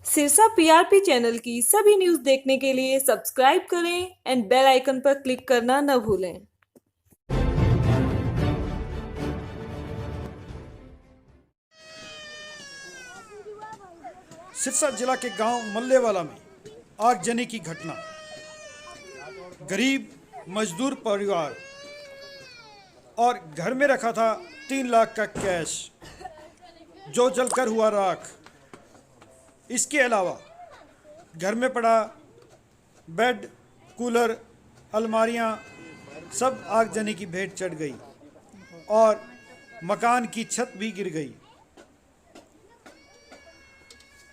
Sirsa PRP channel की सभी news देखने के लिए सब्सक्राइब करें एंड बेल आइकन पर क्लिक करना न भूलें। सिरसा जिला के गांव मल्लेवाला में आगजनी की घटना। गरीब मजदूर परिवार और घर में रखा था 3 लाख का कैश जो जलकर हुआ राख। इसके अलावा घर में पड़ा बेड, कूलर, अलमारियां सब आगजनी की भेंट चढ़ गई और मकान की छत भी गिर गई।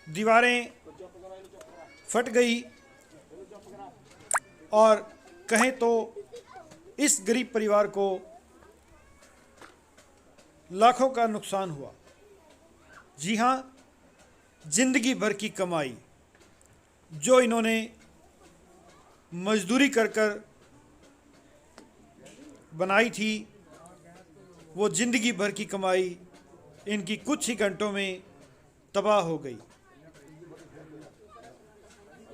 दीवारें फट गई और कहें तो इस गरीब परिवार को लाखों का नुकसान हुआ। जी हाँ, जिंदगी भर की कमाई जो इन्होंने मजदूरी कर कर बनाई थी, वो जिंदगी भर की कमाई इनकी कुछ ही घंटों में तबाह हो गई।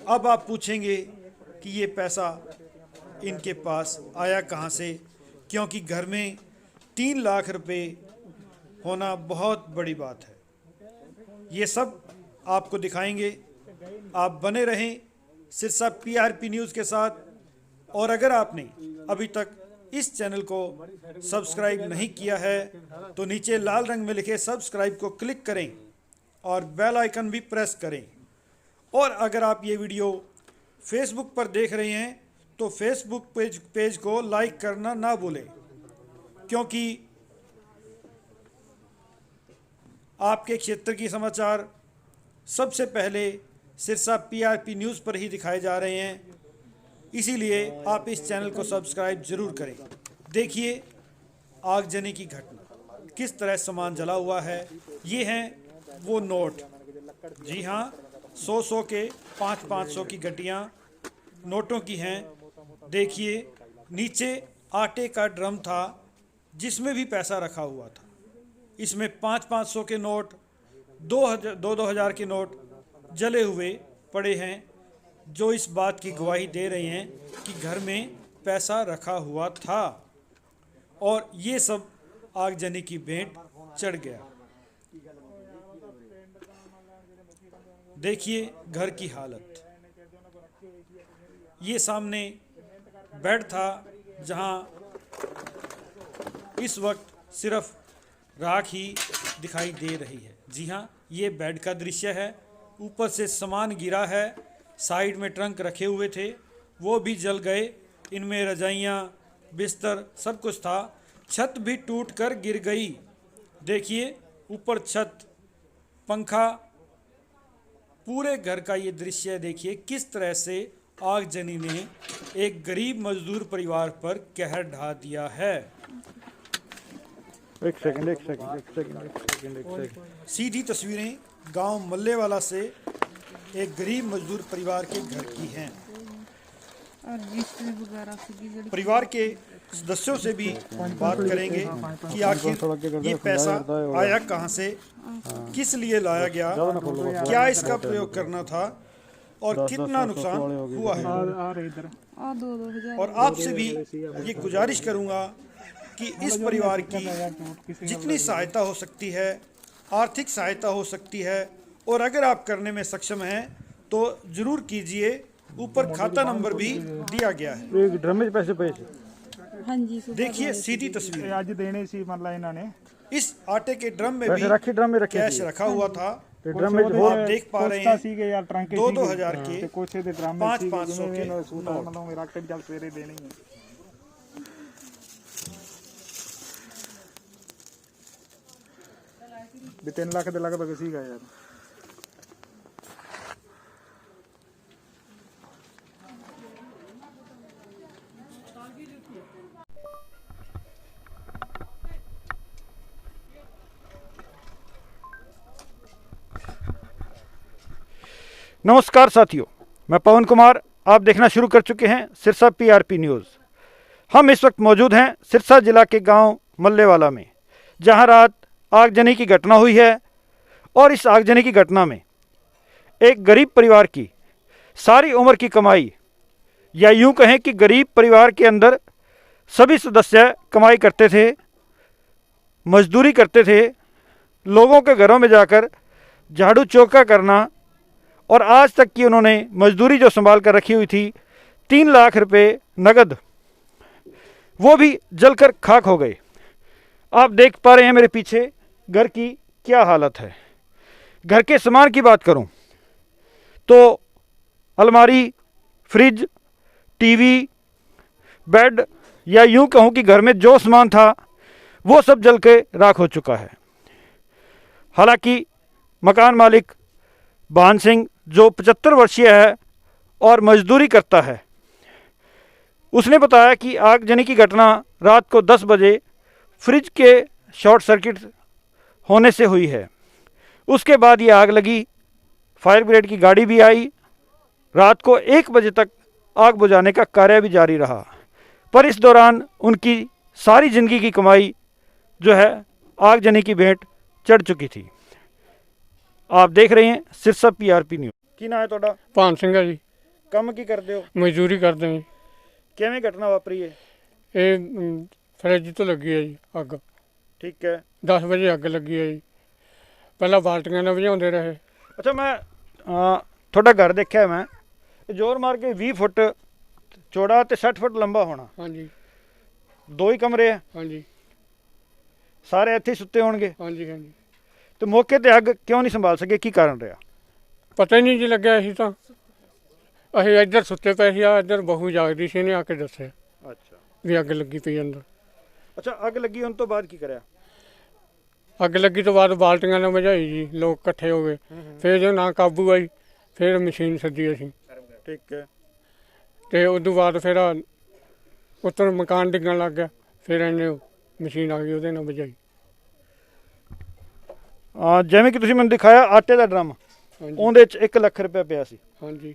अब आप पूछेंगे कि ये पैसा इनके पास आया कहाँ से, क्योंकि घर में 3 लाख रुपए होना बहुत बड़ी बात है। ये सब आपको दिखाएंगे। आप बने रहें सिरसा पीआरपी न्यूज़ के साथ। और अगर आपने अभी तक इस चैनल को सब्सक्राइब नहीं किया है तो नीचे लाल रंग में लिखे सब्सक्राइब को क्लिक करें और बेल आइकन भी प्रेस करें। और अगर आप ये वीडियो फेसबुक पर देख रहे हैं तो फेसबुक पेज को लाइक करना ना भूलें, क्योंकि आपके क्षेत्र की समाचार सबसे पहले सिरसा पीआरपी न्यूज़ पर ही दिखाए जा रहे हैं। इसीलिए आप इस चैनल को सब्सक्राइब जरूर करें। देखिए आगजनी की घटना, किस तरह सामान जला हुआ है। ये हैं वो नोट। जी हाँ, 100 के 500 की गड्डियाँ नोटों की हैं। देखिए नीचे आटे का ड्रम था जिसमें भी पैसा रखा हुआ था। इसमें 500 के नोट, 2000 के नोट जले हुए पड़े हैं, जो इस बात की गवाही दे रहे हैं कि घर में पैसा रखा हुआ था और ये सब आगजनी की भेंट चढ़ गया। देखिए घर की हालत। ये सामने बेड था जहां इस वक्त सिर्फ राख ही दिखाई दे रही है। जी हाँ, ये बेड का दृश्य है। ऊपर से सामान गिरा है। साइड में ट्रंक रखे हुए थे, वो भी जल गए। इनमें रजाइयाँ, बिस्तर सब कुछ था। छत भी टूट कर गिर गई। देखिए ऊपर छत, पंखा, पूरे घर का ये दृश्य देखिए किस तरह से आगजनी ने एक गरीब मजदूर परिवार पर कहर ढा दिया है। एक सेकंड। सीधी तस्वीरें गांव मल्लेवाला से एक गरीब मजदूर परिवार के घर की हैं। परिवार के सदस्यों से भी बात करेंगे कि आखिर ये पैसा आया कहाँ से, किस लिए लाया गया, क्या इसका प्रयोग करना था और कितना नुकसान हुआ है। और आपसे भी ये गुजारिश करूँगा कि इस परिवार की जितनी सहायता हो सकती है, आर्थिक सहायता हो सकती है, और अगर आप करने में सक्षम हैं तो ज़रूर कीजिए। ऊपर खाता नंबर भी दिया गया है। एक ड्रम में पैसे हाँ जी, देखिए सीधी तस्वीर। आज देने सी मतलब इन्होंने इस आटे के ड्रम में भी कैश रखा हुआ था। ड्रम में आप देख पा रहे हैं 2-2000 के, 500 के नोट। मतलब मेरा जल सवेरे देने ही है। भी 3 लाख के लगभग सीगा यार। नमस्कार साथियों, मैं पवन कुमार। आप देखना शुरू कर चुके हैं सिरसा पीआरपी न्यूज़। हम इस वक्त मौजूद हैं सिरसा जिला के गांव मल्लेवाला में, जहां रात आगजनी की घटना हुई है। और इस आगजनी की घटना में एक गरीब परिवार की सारी उम्र की कमाई, या यूं कहें कि गरीब परिवार के अंदर सभी सदस्य कमाई करते थे, मजदूरी करते थे, लोगों के घरों में जाकर झाड़ू चौका करना, और आज तक की उन्होंने मजदूरी जो संभाल कर रखी हुई थी 3 लाख रुपए नगद, वो भी जलकर खाक हो गए। आप देख पा रहे हैं मेरे पीछे घर की क्या हालत है। घर के सामान की बात करूं तो अलमारी, फ्रिज, टीवी, बेड, या यूं कहूं कि घर में जो सामान था वो सब जल के राख हो चुका है। हालांकि मकान मालिक भान सिंह जो 75 वर्षीय है और मजदूरी करता है, उसने बताया कि आगजनी की घटना रात को 10 बजे फ्रिज के शॉर्ट सर्किट होने से हुई है। उसके बाद ये आग लगी, फायर ब्रिगेड की गाड़ी भी आई, रात को 1 बजे तक आग बुझाने का कार्य भी जारी रहा, पर इस दौरान उनकी सारी ज़िंदगी की कमाई जो है आगजनी की भेंट चढ़ चुकी थी। आप देख रहे हैं सिरसा PRP न्यूज़। की ना है ਤੁਹਾਡਾ? ਭਾਨ ਸਿੰਘ ਆ ਜੀ, ਕੰਮ ਕੀ ਕਰਦੇ ਹੋ? ਮਜ਼ਦੂਰੀ ਕਰਦੇ ਹਾਂ ਜੀ। ਕਿਵੇਂ ਘਟਨਾ ਵਾਪਰੀ ਹੈ? ਇਹ ਫਰਿੱਜ ਤੋਂ ਲੱਗੀ ਹੈ ਜੀ ਅੱਗ। ਠੀਕ ਹੈ। 10 ਵਜੇ ਅੱਗ ਲੱਗੀ ਹੈ ਜੀ। ਪਹਿਲਾਂ ਬਾਲਟੀਆਂ ਨਾਲ ਬੁਝਾਉਂਦੇ ਰਹੇ। ਅੱਛਾ, ਮੈਂ ਤੁਹਾਡਾ ਘਰ ਦੇਖਿਆ ਮੈਂ, ਇਹ ਜ਼ੋਰ ਮਾਰ ਕੇ 20 ਫੁੱਟ ਚੌੜਾ ਤੇ 60 ਫੁੱਟ ਲੰਬਾ ਹੋਣਾ। ਹਾਂਜੀ 2 ਹੀ ਕਮਰੇ ਆ, ਹਾਂਜੀ ਸਾਰੇ ਇੱਥੇ ਹੀ ਸੁੱਤੇ ਹੋਣਗੇ। ਹਾਂਜੀ ਹਾਂਜੀ। ਤੇ ਮੌਕੇ ਤੇ ਅੱਗ ਕਿਉਂ ਨਹੀਂ ਸੰਭਾਲ ਸਕੇ, ਕੀ ਕਾਰਨ ਰਿਹਾ? ਪਤਾ ਹੀ ਨਹੀਂ ਜੀ ਲੱਗਿਆ। ਅਸੀਂ ਇੱਧਰ ਸੁੱਤੇ ਪਏ ਸੀ, ਆ ਇੱਧਰ ਬਹੂ ਜਾਗਦੀ ਸੀ, ਇਹਨੇ ਆ ਕੇ ਦੱਸਿਆ ਅੱਛਾ ਵੀ ਅੱਗ ਲੱਗੀ ਪਈ ਅੰਦਰ। ਅੱਛਾ, ਅੱਗ ਲੱਗੀ ਹੋਣ ਤੋਂ ਬਾਅਦ ਕੀ ਕਰਿਆ? ਅੱਗ ਲੱਗੀ ਤੋਂ ਬਾਅਦ ਬਾਲਟੀਆਂ ਨਾਲ ਬੁਝਾਈ ਜੀ, ਲੋਕ ਇਕੱਠੇ ਹੋ ਗਏ। ਫਿਰ ਜੋ ਨਾ ਕਾਬੂ ਆਈ, ਫਿਰ ਮਸ਼ੀਨ ਸੱਦੀ ਅਸੀਂ। ਠੀਕ ਹੈ। ਤੇ ਉਸ ਤੋਂ ਬਾਅਦ ਫਿਰ ਉੱਤਰ ਮਕਾਨ ਡਿੱਗਣ ਲੱਗ ਗਿਆ, ਫਿਰ ਇਹਨੇ ਮਸ਼ੀਨ ਆ ਗਈ, ਉਹਦੇ ਨਾਲ ਬੁਝਾਈ। ਜਿਵੇਂ ਕਿ ਤੁਸੀਂ ਮੈਨੂੰ ਦਿਖਾਇਆ ਆਟੇ ਦਾ ਡਰਮ, ਹਾਂਜੀ ਉਹਦੇ 'ਚ 1 ਲੱਖ ਰੁਪਏ ਪਿਆ ਸੀ। ਹਾਂਜੀ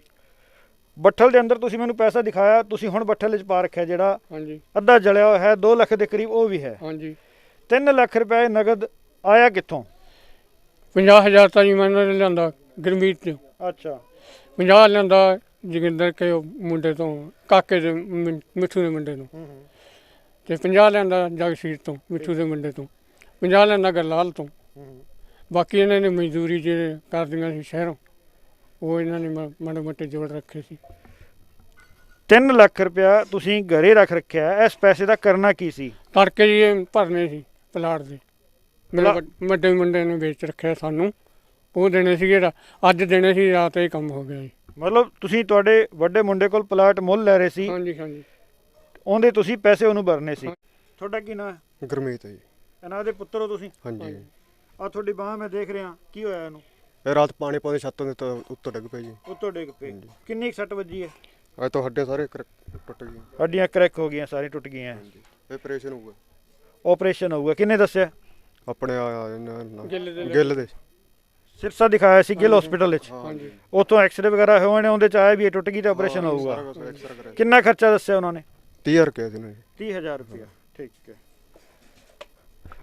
ਬੱਠਲ ਦੇ ਅੰਦਰ ਤੁਸੀਂ ਮੈਨੂੰ ਪੈਸਾ ਦਿਖਾਇਆ, ਤੁਸੀਂ ਹੁਣ ਬੱਠਲ ਵਿੱਚ ਪਾ ਰੱਖਿਆ ਜਿਹੜਾ ਹਾਂਜੀ ਅੱਧਾ ਜਲਿਆ ਹੋਇਆ ਹੈ 2 ਲੱਖ ਦੇ ਕਰੀਬ, ਉਹ ਵੀ ਹੈ। ਹਾਂਜੀ। 3 ਲੱਖ ਰੁਪਏ ਨਗਦ ਆਇਆ ਕਿੱਥੋਂ? 50,000 ਤਾਂ ਜੀ ਮੈਂ ਇਹਨਾਂ ਨੇ ਲਿਆਂਦਾ ਗੁਰਮੀਤ ਤੋਂ। ਅੱਛਾ 50 ਲਿਆਂਦਾ ਜੋਗਿੰਦਰ ਕੇ ਮੁੰਡੇ ਤੋਂ, ਕਾਕੇ ਦੇ ਮਿੱਠੂ ਦੇ ਮੁੰਡੇ ਤੋਂ। ਤੇ 50 ਲਿਆਂਦਾ ਜਗਸੀਰ ਤੋਂ, ਮਿੱਠੂ ਦੇ ਮੁੰਡੇ ਤੋਂ। 50 ਲਿਆਂਦਾ ਗਰਲਾਲ ਤੋਂ। ਬਾਕੀ ਇਹਨਾਂ ਨੇ ਮਜ਼ਦੂਰੀ ਜਿਹੜੇ ਕਰਦੀਆਂ ਸੀ ਸ਼ਹਿਰੋਂ, ਉਹ ਇਹਨਾਂ ਨੇ ਮਾੜੇ ਮੋਟੇ ਜੋੜ ਰੱਖੇ ਸੀ। 3 ਲੱਖ ਰੁਪਇਆ ਤੁਸੀਂ ਘਰੇ ਰੱਖ ਰੱਖਿਆ, ਇਸ ਪੈਸੇ ਦਾ ਕਰਨਾ ਕੀ ਸੀ? ਤੜਕੇ ਜੀ ਇਹ ਭਰਨੇ ਸੀ ਪਲਾਟ ਦੇ। ਮੇਰੇ ਵੱਡੇ ਮੁੰਡੇ ਨੇ ਵੇਚ ਰੱਖਿਆ ਸਾਨੂੰ, ਉਹ ਦੇਣੇ ਸੀਗੇ, ਅੱਜ ਦੇਣੇ ਸੀ, ਰਾਤ ਇਹ ਕੰਮ ਹੋ ਗਿਆ ਜੀ। ਮਤਲਬ ਤੁਸੀਂ ਤੁਹਾਡੇ ਵੱਡੇ ਮੁੰਡੇ ਕੋਲ ਪਲਾਟ ਮੁੱਲ ਲੈ ਰਹੇ ਸੀ, ਹਾਂਜੀ ਹਾਂਜੀ। ਉਹਦੇ ਤੁਸੀਂ ਪੈਸੇ ਉਹਨੂੰ ਭਰਨੇ ਸੀ। ਤੁਹਾਡਾ ਕੀ ਨਾਂ ਹੈ? ਗੁਰਮੀਤ ਹੈ ਜੀ। ਇਹਨਾਂ ਦੇ ਪੁੱਤਰ ਹੋ ਤੁਸੀਂ? ਹਾਂਜੀ। ਆ ਤੁਹਾਡੀ ਬਾਂਹ ਮੈਂ ਦੇਖ ਰਿਹਾ, ਕੀ ਹੋਇਆ ਇਹਨੂੰ? ਇਹ ਰਾਤ ਪਾਣੀ ਪਾਉਂਦੇ ਛੱਤੋਂ ਦੇ ਉੱਤੋਂ ਡਿੱਗ ਪਈ ਜੀ। ਉੱਤੋਂ ਡਿੱਗ ਪਏ। ਕਿੰਨੀ ਕੁ ਸੱਟ ਵੱਜੀ ਹੈ? ਅੱਜ ਤਾਂ ਹੱਡੀਆਂ ਸਾਰੇ ਟੁੱਟ ਗਈਆਂ। ਹੱਡੀਆਂ ਕਰੈਕ ਹੋ ਗਈਆਂ, ਸਾਰੀ ਟੁੱਟ ਗਈਆਂ। ਇਹ ਆਪਰੇਸ਼ਨ ਹੋਊਗਾ। ਆਪਰੇਸ਼ਨ ਹੋਊਗਾ। ਕਿੰਨੇ ਦੱਸਿਆ? ਆਪਣੇ ਗਿੱਲ ਦੇ ਸਿਰਸਾ ਦਿਖਾਇਆ ਸੀ ਗਿੱਲ ਹਸਪੀਟਲ ਵਿੱਚ, ਹਾਂਜੀ। ਉੱਥੋਂ ਐਕਸਰੇ ਵਗੈਰਾ ਹੋਏ ਨੇ, ਉਹਦੇ ਚ ਆਇਆ ਵੀ ਇਹ ਟੁੱਟ ਗਈ ਤੇ ਆਪਰੇਸ਼ਨ ਹੋਊਗਾ। ਕਿੰਨਾ ਖਰਚਾ ਦੱਸਿਆ ਉਹਨਾਂ ਨੇ? 30,000 ਕਿਹਾ ਸੀ ਨੇ। 30,000 ਰੁਪਇਆ। ਠੀਕ ਹੈ।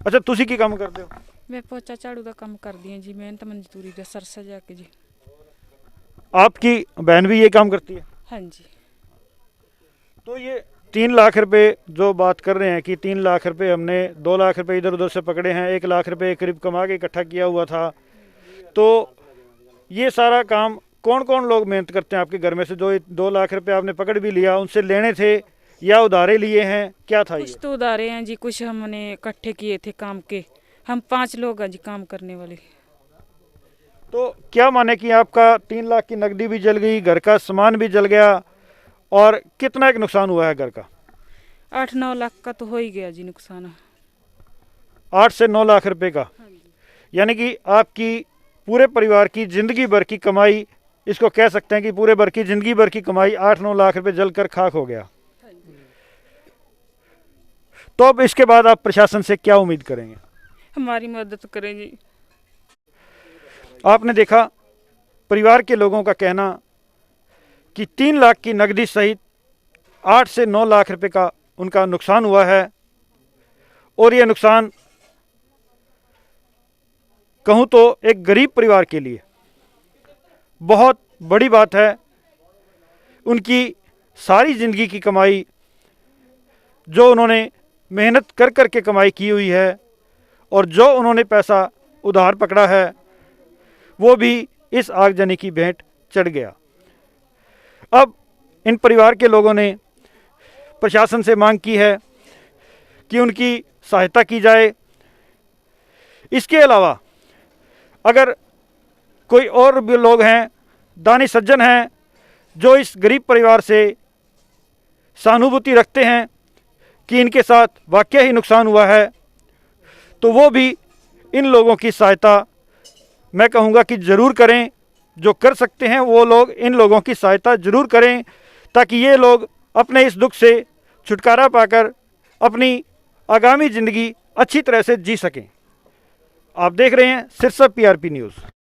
ਅੱਛਾ, ਤੁਸੀਂ ਕੀ ਕੰਮ ਕਰਦੇ ਹੋ? मैं पोचा झाड़ू का काम करती हूँ जी, मेहनत मजदूरी का सरसा जाके जी। आपकी बहन भी ये काम करती है? हाँ जी। तो ये 3 लाख रुपए जो बात कर रहे हैं कि 3 लाख रुपए हमने 2 लाख रुपए इधर उधर से पकड़े हैं, 1 लाख रुपए करीब कमा के इकट्ठा किया हुआ था, तो ये सारा काम कौन कौन लोग मेहनत करते हैं आपके घर में से? जो 2 लाख रुपए आपने पकड़ भी लिया, उनसे लेने थे या उधारे लिए हैं, क्या था कुछ ये? तो उधारे हैं जी, कुछ हमने इकट्ठे किए थे काम के। हम 5 लोग हैं जी काम करने वाले। तो क्या माने कि आपका 3 लाख की नकदी भी जल गई, घर का सामान भी जल गया, और कितना एक नुकसान हुआ है घर का? 8-9 लाख का तो हो ही गया जी नुकसान। 8 से 9 लाख रुपए का, यानी कि आपकी पूरे परिवार की ज़िंदगी भर की कमाई, इसको कह सकते हैं कि पूरे भर की ज़िंदगी भर की कमाई 8-9 लाख रुपए जलकर खाक हो गया। तो अब इसके बाद आप प्रशासन से क्या उम्मीद करेंगे? हमारी मदद करें जी। आपने देखा परिवार के लोगों का कहना कि 3 लाख की नकदी सहित 8 से 9 लाख रुपए का उनका नुकसान हुआ है, और यह नुकसान कहूँ तो एक गरीब परिवार के लिए बहुत बड़ी बात है। उनकी सारी ज़िंदगी की कमाई जो उन्होंने मेहनत कर कर के कमाई की हुई है और जो उन्होंने पैसा उधार पकड़ा है वो भी इस आगजनी की भेंट चढ़ गया। अब इन परिवार के लोगों ने प्रशासन से मांग की है कि उनकी सहायता की जाए। इसके अलावा अगर कोई और भी लोग हैं, दानी सज्जन हैं, जो इस गरीब परिवार से सहानुभूति रखते हैं कि इनके साथ वाकई ही नुकसान हुआ है, तो वो भी इन लोगों की सहायता मैं कहूँगा कि ज़रूर करें। जो कर सकते हैं वो लोग इन लोगों की सहायता ज़रूर करें, ताकि ये लोग अपने इस दुख से छुटकारा पाकर अपनी आगामी ज़िंदगी अच्छी तरह से जी सकें। आप देख रहे हैं सिरसा PRP न्यूज़।